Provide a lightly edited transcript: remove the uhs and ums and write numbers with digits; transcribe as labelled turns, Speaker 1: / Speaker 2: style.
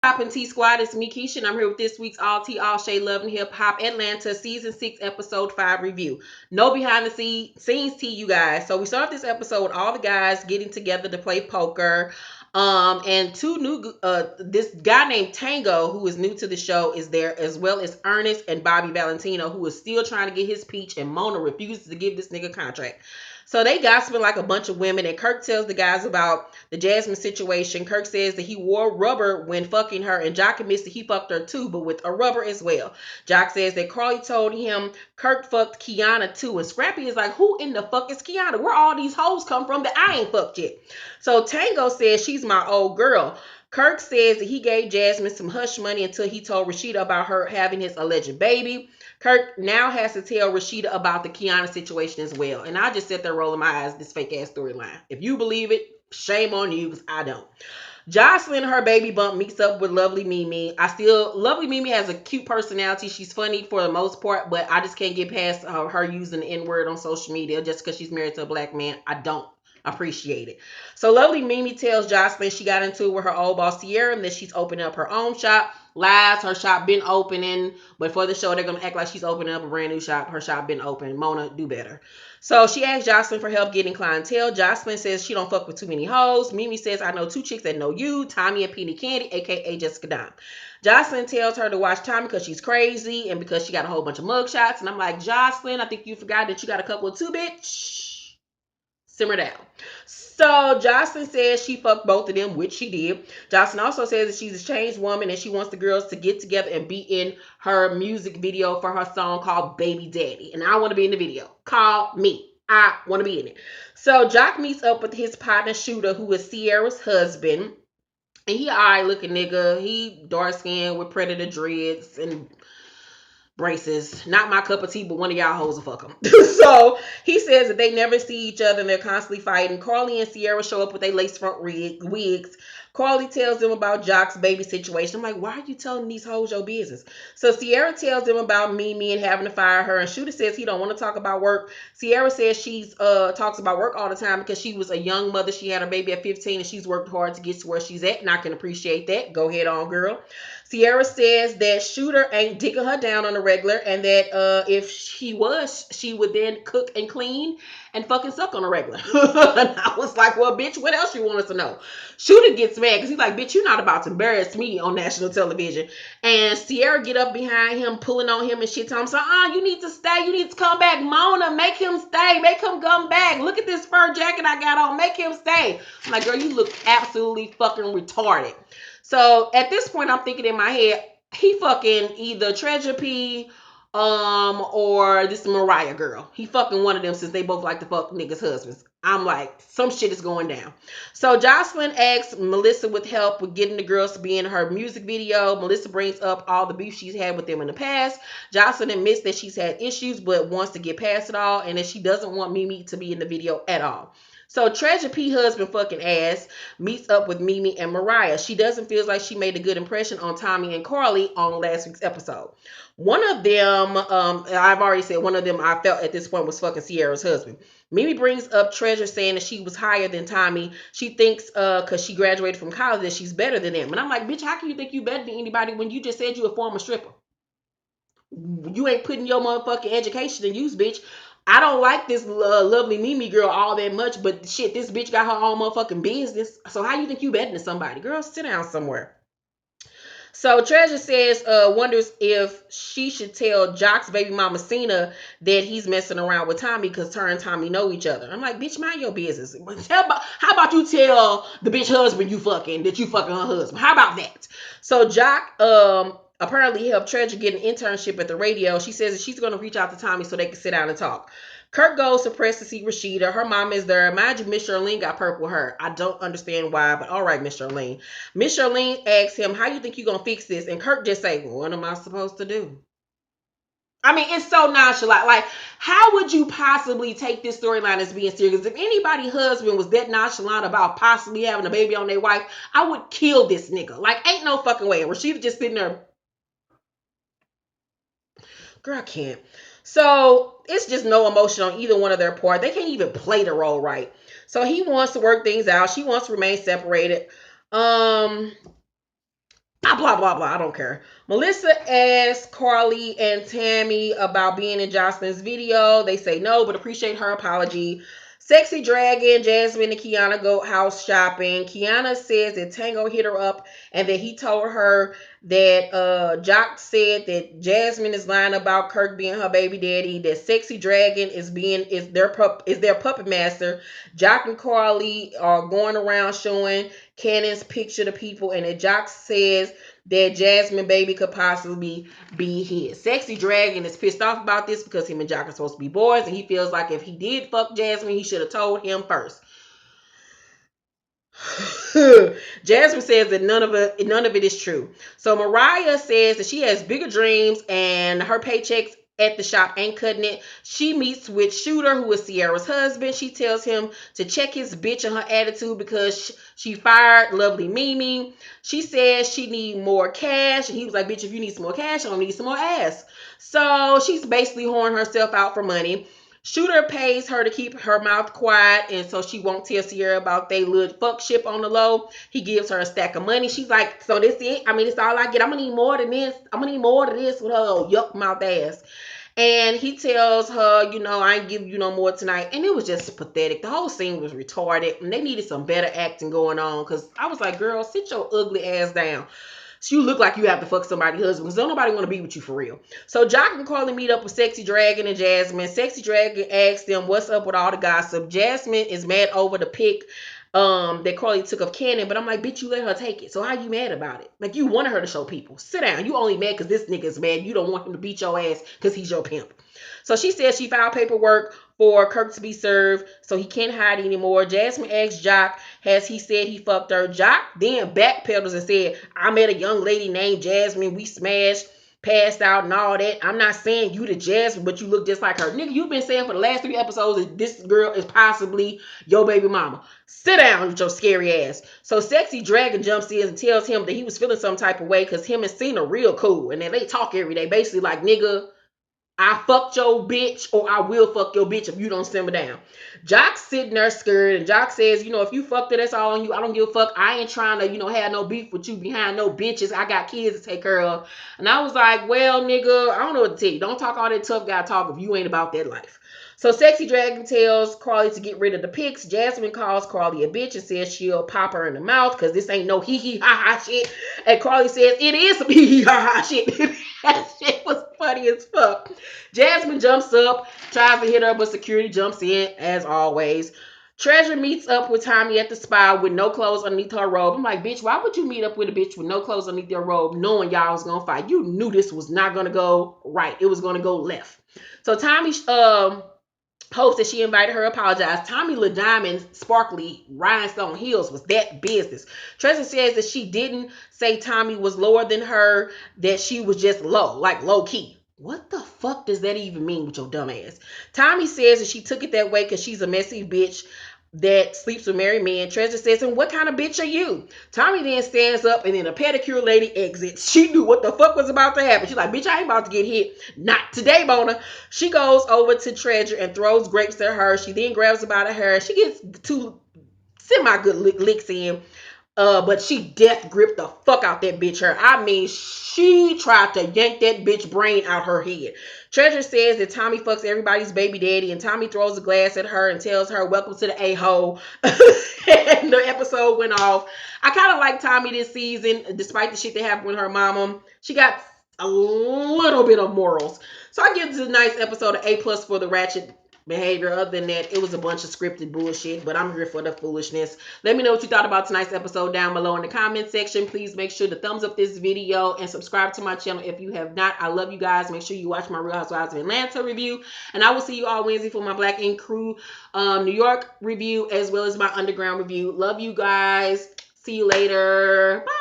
Speaker 1: Pop and T Squad, it's me, Keisha, and I'm here with this week's All Tea, All Shade Love and Hip Hop Atlanta Season 6, Episode 5 review. No behind the scenes tea, you guys. So we start this episode with all the guys getting together to play poker. And two new, this guy named Tango, who is new to the show, is there, as well as Ernest and Bobby Valentino, who is still trying to get his peach, and Mona refuses to give this nigga a contract. So they gossiping like a bunch of women, and Kirk tells the guys about the Jasmine situation. Kirk says that he wore rubber when fucking her, and Joc admits that he fucked her too, but with a rubber as well. Joc says that Karlie told him Kirk fucked Kiana too, and Scrappy is like, who in the fuck is Kiana? Where all these hoes come from that I ain't fucked yet? So Tango says she's my old girl. Kirk says that he gave Jasmine some hush money until he told Rasheeda about her having his alleged baby. Kirk now has to tell Rasheeda about the Kiana situation as well. And I just sit there rolling my eyes, this fake ass storyline. If you believe it, shame on you, because I don't. Joseline, her baby bump, meets up with Lovely Mimi. Lovely Mimi has a cute personality. She's funny for the most part, but I just can't get past her using the N-word on social media just because she's married to a black man. I don't appreciate it. So Lovely Mimi tells Joseline she got into it with her old boss Sierra and that she's opening up her own shop. Lies, her shop been opening, but for the show they're gonna act like she's opening up a brand new shop. Her shop been open. Mona, do better. So she asks Joseline for help getting clientele. Joseline says she don't fuck with too many hoes. Mimi says I know two chicks that know you, Tommie and Penny Candy, aka Jessica Dime. Joseline tells her to watch Tommie because she's crazy and because she got a whole bunch of mugshots. And I'm like, Joseline, I think you forgot that you got a couple of two, bitch. Simmer down. So Joseline says she fucked both of them, which she did. Joseline also says that she's a changed woman and she wants the girls to get together and be in her music video for her song called Baby Daddy. And I want to be in the video. Call me. I want to be in it. So Joc meets up with his partner Shooter, who is Sierra's husband. And he alright looking nigga. He dark skinned with predator dreads and braces. Not my cup of tea, but one of y'all hoes will fuck him. So he says that they never see each other and they're constantly fighting. Karlie and Sierra show up with their lace front wigs. Karlie tells them about Joc's baby situation. I'm like, why are you telling these hoes your business? So Sierra tells them about Mimi and having to fire her. And Shooter says he don't want to talk about work. Sierra says she's talks about work all the time because she was a young mother. She had her baby at 15 and she's worked hard to get to where she's at. And I can appreciate that. Go ahead on, girl. Sierra says that Shooter ain't dicking her down on the regular and that if she was, she would then cook and clean and fucking suck on a regular. And I was like, well, bitch, what else you want us to know? Shooter gets mad because he's like, bitch, you're not about to embarrass me on national television. And Sierra get up behind him, pulling on him and shit. Telling him, so, you need to stay. You need to come back. Mona, make him stay. Make him come back. Look at this fur jacket I got on. Make him stay. I'm like, girl, you look absolutely fucking retarded. So at this point, I'm thinking in my head, he fucking either Tresure P, or this Moriah girl. He fucking one of them since they both like to fuck niggas' husbands. I'm like, some shit is going down. So Joseline asks Melissa with help with getting the girls to be in her music video. Melissa brings up all the beef she's had with them in the past. Joseline admits that she's had issues but wants to get past it all and that she doesn't want Mimi to be in the video at all. So Tresure P husband fucking ass meets up with Mimi and Moriah. She doesn't feel like she made a good impression on Tommie and Karlie on last week's episode. One of them, I've already said one of them I felt at this point was fucking Sierra's husband. Mimi brings up Tresure saying that she was higher than Tommie. She thinks because she graduated from college that she's better than him. And I'm like, bitch, how can you think you better than anybody when you just said you a former stripper? You ain't putting your motherfucking education in use, bitch. I don't like this lovely Mimi girl all that much, but shit, this bitch got her own motherfucking business. So how you think you better than somebody? Girl, sit down somewhere. So Tresure says, wonders if she should tell Joc's baby mama Cena that he's messing around with Tommie because her and Tommie know each other. I'm like, bitch, mind your business. How about you tell the bitch husband you fucking that you fucking her husband? How about that? So Joc apparently helped Tresure get an internship at the radio. She says that she's going to reach out to Tommie so they can sit down and talk. Kirk goes to press to see Rasheeda. Her mom is there. Mind you, Miss Charlene got purple hair. I don't understand why, but all right, Miss Charlene. Miss Charlene asks him, how you think you gonna fix this? And Kirk just say, what am I supposed to do? I mean, it's so nonchalant. Like, how would you possibly take this storyline as being serious? If anybody's husband was that nonchalant about possibly having a baby on their wife, I would kill this nigga. Like, ain't no fucking way. And Rasheeda just sitting there, girl, I can't. So it's just no emotion on either one of their part. They can't even play the role right. So he wants to work things out. She wants to remain separated. I blah, blah, blah. I don't care. Melissa asks Karlie and Tommie about being in Joseline's video. They say no, but appreciate her apology. Sexy Dragon, Jasmine, and Kiana go house shopping. Kiana says that Tango hit her up and that he told her that Joc said that Jasmine is lying about Kirk being her baby daddy. That Sexy Dragon is their puppet master. Joc and Karlie are going around showing Cannon's picture to people, and that Joc says that Jasmine baby could possibly be his. Sexy Dragon is pissed off about this because him and Joc are supposed to be boys, and he feels like if he did fuck Jasmine, he should have told him first. Jasmine says that none of it is true. So Moriah says that she has bigger dreams and her paychecks at the shop ain't cutting it. She meets with Shooter, who is Sierra's husband. She tells him to check his bitch and her attitude because she fired lovely Mimi. She says she need more cash, and he was like, bitch, if you need some more cash, I'm gonna need some more ass. So she's basically whoring herself out for money. Shooter pays her to keep her mouth quiet, and so she won't tell Sierra about they little fuck ship on the low. He gives her a stack of money. She's like, so this it? I mean, it's all I get. I'm gonna need more than this. I'm gonna need more than this with her yuck mouth ass. And he tells her, I ain't give you no more tonight. And it was just pathetic. The whole scene was retarded, and they needed some better acting going on. Cause I was like, girl, sit your ugly ass down. So you look like you have to fuck somebody's husband because don't nobody want to be with you for real. So Joc and Karlie meet up with Sexy Dragon and Jasmine. Sexy Dragon asks them what's up with all the gossip. Jasmine is mad over the pic that Karlie took of Cannon, but I'm like, bitch, you let her take it. So how you mad about it? Like, you wanted her to show people. Sit down. You only mad because this nigga's mad. You don't want him to beat your ass because he's your pimp. So she says she filed paperwork for Kirk to be served so he can't hide anymore. Jasmine asks Joc, has he said he fucked her? Joc then backpedals and said, I met a young lady named Jasmine. We smashed, passed out and all that. I'm not saying you the Jasmine, but you look just like her. Nigga, you've been saying for the last 3 episodes that this girl is possibly your baby mama. Sit down with your scary ass. So Sexy Dragon jumps in and tells him that he was feeling some type of way because him and Cena real cool. And then they talk every day. Basically like, nigga, I fucked your bitch or I will fuck your bitch if you don't simmer down. Joc's sitting there scared, and Joc says, if you fucked it, that's all on you. I don't give a fuck. I ain't trying to, have no beef with you behind no bitches. I got kids to take care of. And I was like, well, nigga, I don't know what to tell you. Don't talk all that tough guy talk if you ain't about that life. So Sexy Dragon tells Karlie to get rid of the pics. Jasmine calls Karlie a bitch and says she'll pop her in the mouth because this ain't no hee hee ha ha shit. And Karlie says it is some hee hee ha ha shit. That shit was funny as fuck. Jasmine jumps up, tries to hit her, but security jumps in as always. Tresure meets up with Tommie at the spa with no clothes underneath her robe. I'm like, bitch, why would you meet up with a bitch with no clothes underneath your robe knowing y'all was gonna fight? You knew this was not gonna go right. It was gonna go left. So Tommie hopes that she invited her apologize. Tommie LaDiamond's sparkly rhinestone heels was that business. Tresure says that she didn't say Tommie was lower than her, that she was just low, like low key. What the fuck does that even mean with your dumb ass? Tommie says that she took it that way because she's a messy bitch that sleeps with married men. Tresure says, and what kind of bitch are you? Tommie then stands up and then a pedicure lady exits. She knew what the fuck was about to happen. She's like, bitch, I ain't about to get hit. Not today, Mona. She goes over to Tresure and throws grapes at her. She then grabs about her hair. She gets 2 semi-good licks in. But she death gripped the fuck out that bitch hair. I mean, she tried to yank that bitch brain out her head. Tresure says that Tommie fucks everybody's baby daddy, and Tommie throws a glass at her and tells her, welcome to the a-hole. And the episode went off. I kind of like Tommie this season, despite the shit that happened with her mama. She got a little bit of morals. So I give this a nice episode of A+ for the ratchet behavior. Other than that, it was a bunch of scripted bullshit, but I'm here for the foolishness. Let me know what you thought about tonight's episode down below in the comment section. Please make sure to thumbs up this video and subscribe to my channel if you have not. I love you guys. Make sure you watch my Real Housewives of Atlanta review, and I will see you all Wednesday for my Black Ink Crew New York review as well as my Underground review. Love you guys. See you later. Bye.